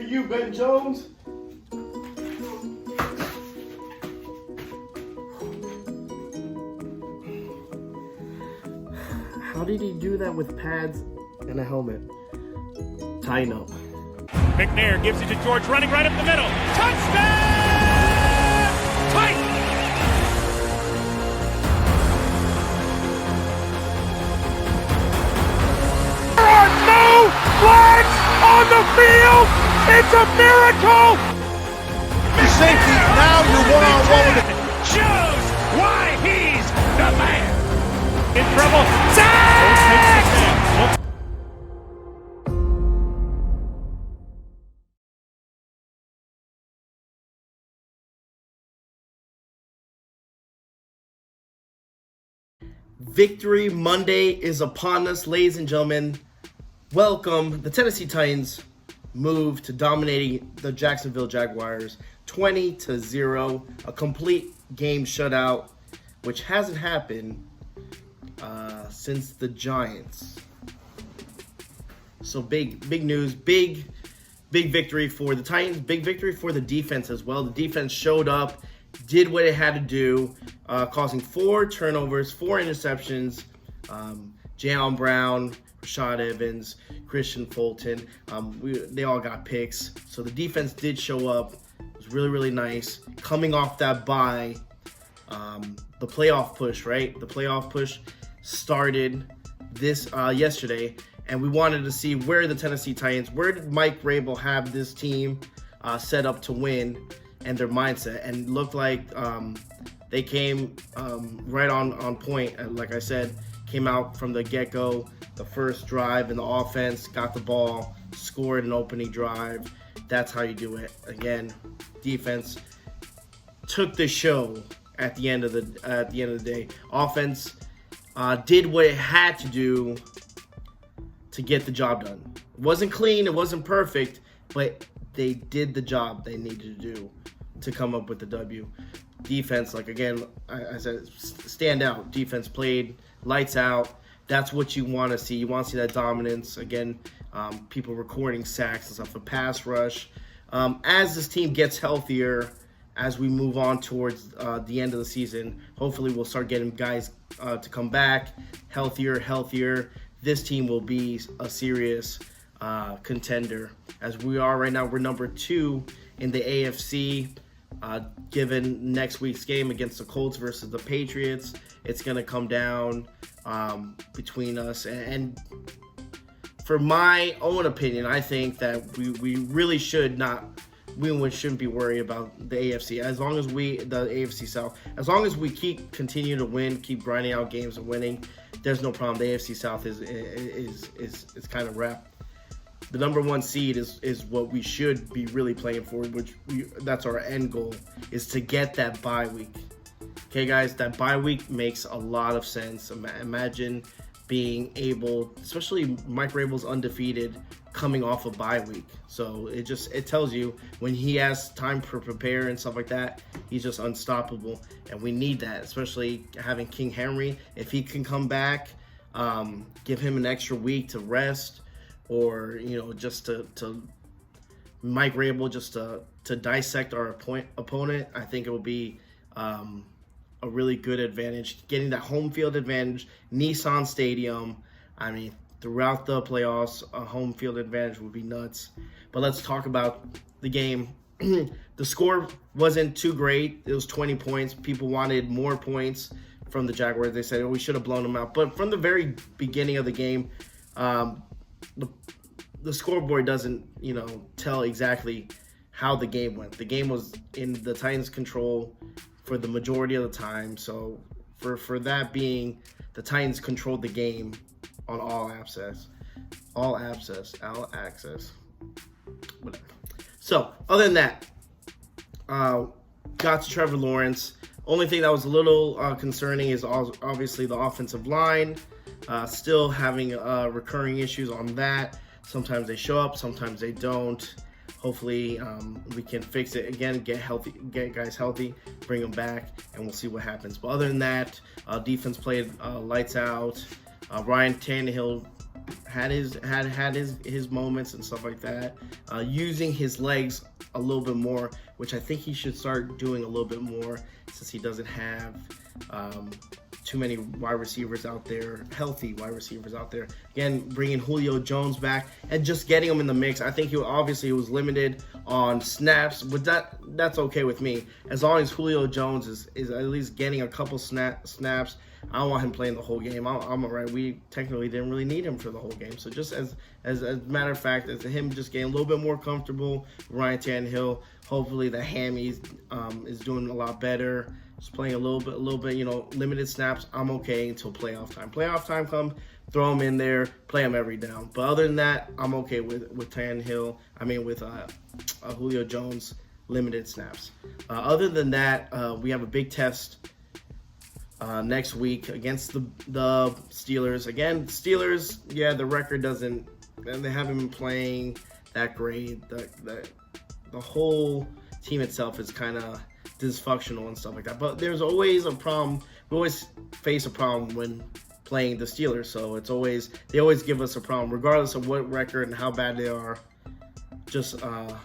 you, Ben Jones. How did he do that with pads and a helmet? Tighten up. McNair gives it to George, running right up the middle. Touchdown! Titans! There are no flags on the field! It's a miracle! Safety, now you're one-on-one with the... Shows why he's the man! In trouble. Sack! Victory Monday is upon us, ladies and gentlemen. Welcome. The Tennessee Titans move to dominating the Jacksonville Jaguars 20-0. A complete game shutout, which hasn't happened since the Giants. So big news, big victory for the Titans, big victory for the defense as well. The defense showed up, did what it had to do, causing 4 turnovers, 4 interceptions. Jaylen Brown, Rashad Evans, Christian Fulton, they all got picks. So the defense did show up. It was really nice. Coming off that bye, the playoff push, right? The playoff push started this yesterday, and we wanted to see where the Tennessee Titans, where did Mike Vrabel have this team set up to win, and their mindset, and looked like they came right on point. Like I said, came out from the get-go, the first drive in the offense, got the ball, scored an opening drive. That's how you do it. Again, defense took the show at the end of the day. Offense did what it had to do to get the job done. It wasn't clean, it wasn't perfect, but they did the job they needed to do to come up with the W. Defense, like again, I said, stand out. Defense played lights out. That's what you want to see. You want to see that dominance. Again, people recording sacks and stuff, a pass rush. As this team gets healthier, as we move on towards the end of the season, hopefully we'll start getting guys to come back healthier. This team will be a serious contender. As we are right now, we're number 2 in the AFC. Given next week's game against the Colts versus the Patriots, it's going to come down between us. And for my own opinion, I think that we really shouldn't be worried about the AFC. As long as the AFC South, as long as we continue to win, keep grinding out games and winning, there's no problem. The AFC South is kind of wrapped. The number 1 seed is what we should be really playing for, that's our end goal, is to get that bye week. Okay, guys, that bye week makes a lot of sense. Imagine being able, especially Mike Vrabel's undefeated, coming off a bye week. So it tells you when he has time to prepare and stuff like that, he's just unstoppable, and we need that, especially having King Henry. If he can come back, give him an extra week to rest, or just to Mike Vrabel just to dissect our opponent. I think it will be a really good advantage, getting that home field advantage. Nissan Stadium, I mean, throughout the playoffs, a home field advantage would be nuts. But let's talk about the game. The score wasn't too great. It was 20 points. People wanted more points from the Jaguars. They said, we should have blown them out. But from the very beginning of the game, the scoreboard doesn't, tell exactly how the game went. The game was in the Titans' control for the majority of the time. So for that being, the Titans controlled the game on all access, whatever. So other than that, got to Trevor Lawrence. Only thing that was a little concerning is obviously the offensive line. Still having recurring issues on that. Sometimes they show up, sometimes they don't. Hopefully we can fix it again, get guys healthy, bring them back, and we'll see what happens. But other than that, defense played lights out. Ryan Tannehill had his moments and stuff like that, using his legs a little bit more, which I think he should start doing a little bit more, since he doesn't have too many wide receivers out there, healthy wide receivers out there. Again, bringing Julio Jones back and just getting him in the mix. I think he was limited on snaps, but that's okay with me, as long as Julio Jones is at least getting a couple snaps. I don't want him playing the whole game. I'm all right. We technically didn't really need him for the whole game. So just as a matter of fact, as him just getting a little bit more comfortable, Ryan Tannehill, hopefully the hammy is doing a lot better. Just playing a little bit, limited snaps. I'm okay until playoff time. Playoff time comes, throw him in there, play him every down. But other than that, I'm okay with Tannehill. with Julio Jones, limited snaps. Other than that, we have a big test next week against the Steelers. Again, Steelers, the record they haven't been playing that great. The whole team itself is kind of dysfunctional and stuff like that. But there's always a problem. We always face a problem when playing the Steelers. So they always give us a problem, regardless of what record and how bad they are. Just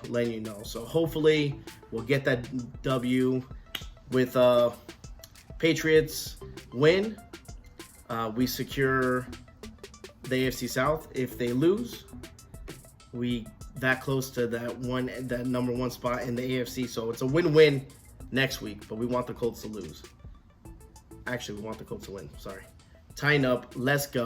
letting you know. So hopefully we'll get that W with Patriots win. We secure the AFC South. If they lose, we that close to that number one spot in the AFC. So it's a win-win next week, but we want the Colts to lose. Actually, we want the Colts to win. Sorry. Tying up. Let's go.